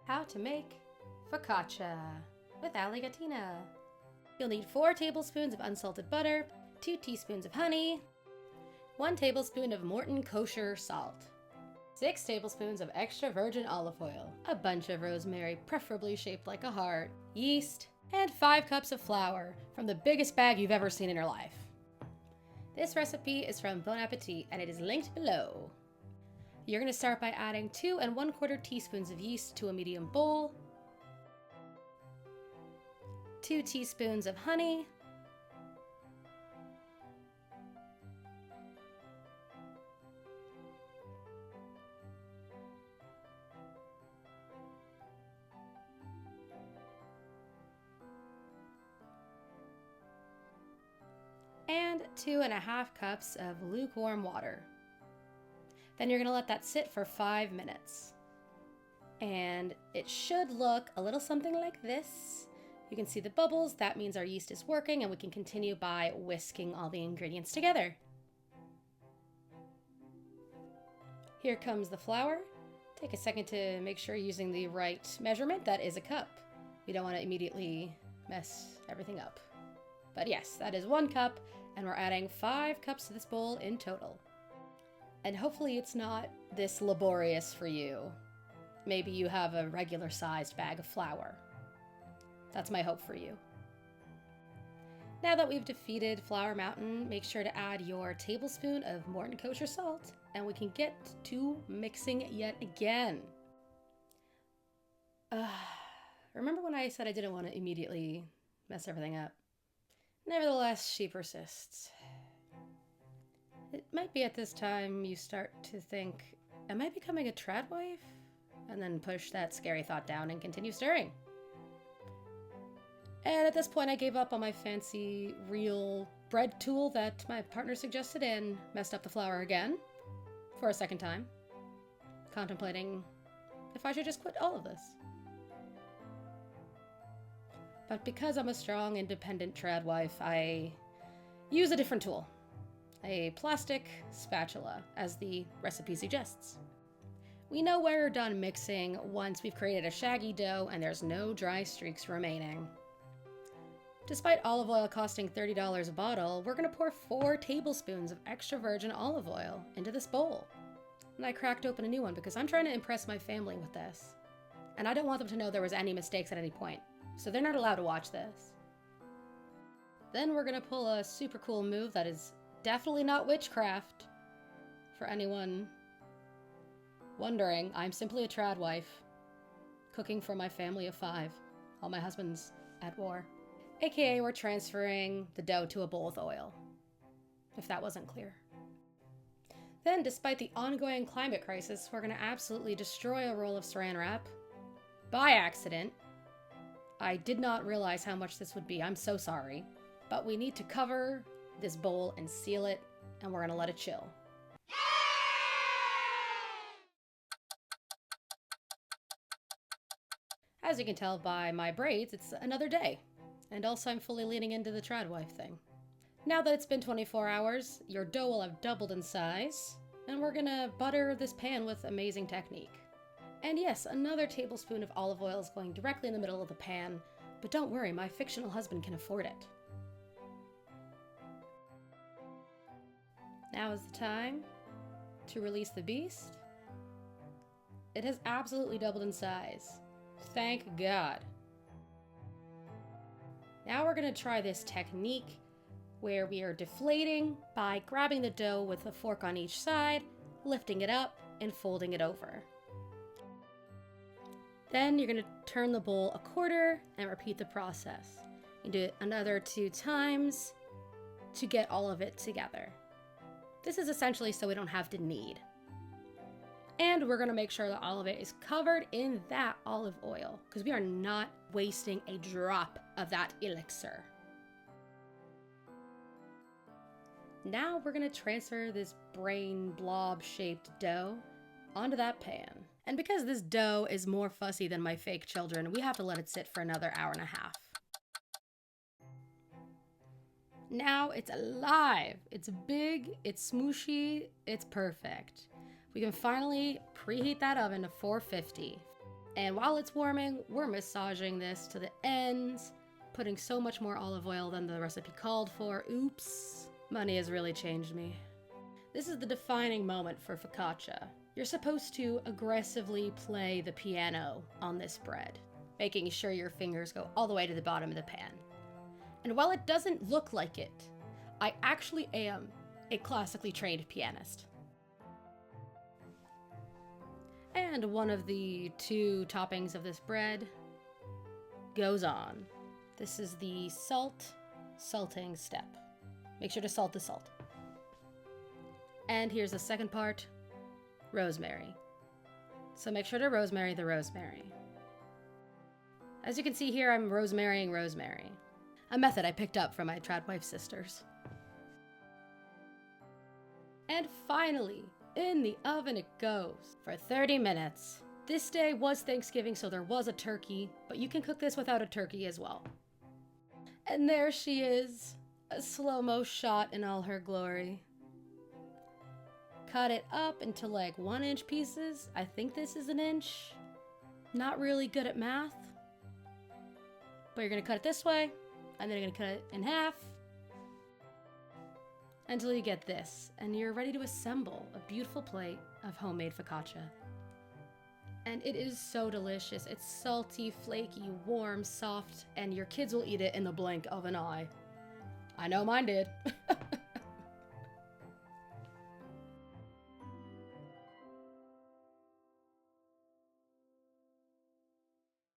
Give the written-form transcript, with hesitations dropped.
How to make focaccia with alligatina. You'll need 4 tablespoons of unsalted butter, 2 teaspoons of honey, 1 tablespoon of Morton kosher salt, 6 tablespoons of extra virgin olive oil, a bunch of rosemary, preferably shaped like a heart, yeast, and 5 cups of flour from the biggest bag you've ever seen in your life. This recipe is from Bon Apétit and it is linked below. You're going to start by adding 2 1/4 teaspoons of yeast to a medium bowl, 2 teaspoons of honey, and 2½ cups of lukewarm water. Then you're going to let that sit for 5 minutes. And it should look a little something like this. You can see the bubbles. That means our yeast is working, and we can continue by whisking all the ingredients together. Here comes the flour. Take a second to make sure you're using the right measurement. That is a cup. We don't want to immediately mess everything up. But yes, that is 1 cup, and we're adding 5 cups to this bowl in total. And hopefully it's not this laborious for you. Maybe you have a regular sized bag of flour. That's my hope for you. Now that we've defeated Flour Mountain, make sure to add your tablespoon of Morton kosher salt, and we can get to mixing yet again. Remember when I said I didn't want to immediately mess everything up? Nevertheless, she persists. It might be at this time you start to think, am I becoming a trad wife? And then push that scary thought down and continue stirring. And at this point I gave up on my fancy real bread tool that my partner suggested and messed up the flour again for a second time, contemplating if I should just quit all of this. But because I'm a strong, independent trad wife, I use a different tool. A plastic spatula, as the recipe suggests. We know we're done mixing once we've created a shaggy dough and there's no dry streaks remaining. Despite olive oil costing $30 a bottle, we're going to pour 4 tablespoons of extra virgin olive oil into this bowl. And I cracked open a new one because I'm trying to impress my family with this. And I don't want them to know there was any mistakes at any point, so they're not allowed to watch this. Then we're going to pull a super cool move that is definitely not witchcraft. For anyone wondering, I'm simply a trad wife, cooking for my family of 5 while my husband's at war. AKA we're transferring the dough to a bowl with oil, if that wasn't clear. Then, despite the ongoing climate crisis, we're going to absolutely destroy a roll of saran wrap by accident. I did not realize how much this would be. I'm so sorry. But we need to cover this bowl and seal it, and we're gonna let it chill. As you can tell by my braids, it's another day. And also I'm fully leaning into the trad wife thing. Now that it's been 24 hours, your dough will have doubled in size, and we're gonna butter this pan with amazing technique. And yes, another tablespoon of olive oil is going directly in the middle of the pan, but don't worry, my fictional husband can afford it. Now is the time to release the beast. It has absolutely doubled in size. Thank God. Now we're going to try this technique where we are deflating by grabbing the dough with a fork on each side, lifting it up, and folding it over. Then you're going to turn the bowl a quarter and repeat the process. You do it another 2 times to get all of it together. This is essentially so we don't have to knead. And we're going to make sure that all of it is covered in that olive oil because we are not wasting a drop of that elixir. Now we're going to transfer this brain blob shaped dough onto that pan. And because this dough is more fussy than my fake children, we have to let it sit for another 1.5 hours. Now it's alive. It's big, it's smooshy, it's perfect. We can finally preheat that oven to 450. And while it's warming, we're massaging this to the ends, putting so much more olive oil than the recipe called for. Oops. Money has really changed me. This is the defining moment for focaccia. You're supposed to aggressively play the piano on this bread, making sure your fingers go all the way to the bottom of the pan. And while it doesn't look like it, I actually am a classically trained pianist. And one of the 2 toppings of this bread goes on. This is the salting step. Make sure to salt the salt. And here's the second part, rosemary. So make sure to rosemary the rosemary. As you can see here, I'm rosemarying rosemary, a method I picked up from my trad wife sisters. And finally, in the oven it goes for 30 minutes. This day was Thanksgiving, so there was a turkey, but you can cook this without a turkey as well. And there she is, a slow-mo shot in all her glory. Cut it up into like 1-inch pieces. I think this is 1 inch. Not really good at math. But you're gonna cut it this way, and then you're gonna cut it in half until you get this, and you're ready to assemble a beautiful plate of homemade focaccia. And it is so delicious. It's salty, flaky, warm, soft, and your kids will eat it in the blink of an eye. I know mine did.